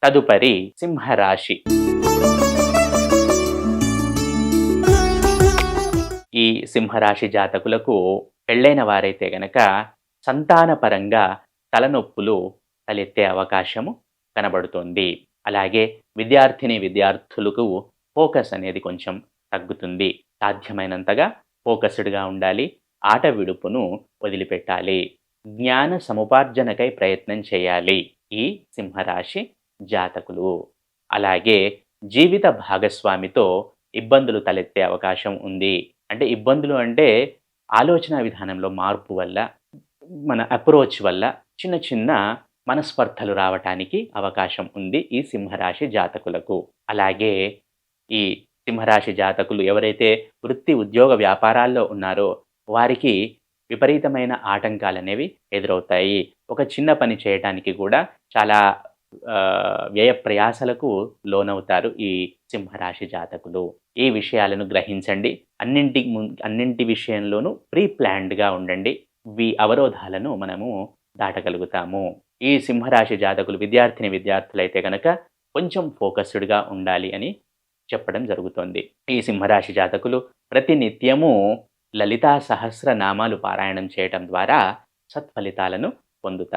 తదుపరి సింహరాశి. ఈ సింహరాశి జాతకులకు పెళ్ళైన వారైతే గనక సంతానపరంగా తలనొప్పులు తలెత్తే అవకాశము కనబడుతోంది. అలాగే విద్యార్థులకు ఫోకస్ అనేది కొంచెం తగ్గుతుంది. సాధ్యమైనంతగా ఫోకస్డ్‌గా ఉండాలి. ఆట విడుపును వదిలిపెట్టాలి. జ్ఞాన సముపార్జనకై ప్రయత్నం చేయాలి ఈ సింహరాశి జాతకులు. అలాగే జీవిత భాగస్వామితో ఇబ్బందులు తలెత్తే అవకాశం ఉంది. అంటే ఇబ్బందులు అంటే ఆలోచనా విధానంలో మార్పు వల్ల, మన అప్రోచ్ వల్ల చిన్న చిన్న మనస్పర్ధలు రావటానికి అవకాశం ఉంది ఈ సింహరాశి జాతకులకు. అలాగే ఈ సింహరాశి జాతకులు ఎవరైతే వృత్తి, ఉద్యోగ, వ్యాపారాల్లో ఉన్నారో వారికి విపరీతమైన ఆటంకాలనేవి ఎదురవుతాయి. ఒక చిన్న పని చేయటానికి కూడా చాలా వ్యయ ప్రయాసలకు లోనవుతారు ఈ సింహరాశి జాతకులు. ఈ విషయాలను గ్రహించండి. అన్నింటి విషయంలోనూ ప్రీ ప్లాన్డ్‌గా ఉండండి. అవరోధాలను మనము దాటగలుగుతాము. ఈ సింహరాశి జాతకులు విద్యార్థులైతే గనక కొంచెం ఫోకస్డ్‌గా ఉండాలి అని చెప్పడం జరుగుతోంది. ఈ సింహరాశి జాతకులు ప్రతినిత్యము లలితా సహస్రనామాలు పారాయణం చేయటం ద్వారా సత్ఫలితాలను పొందుతారు.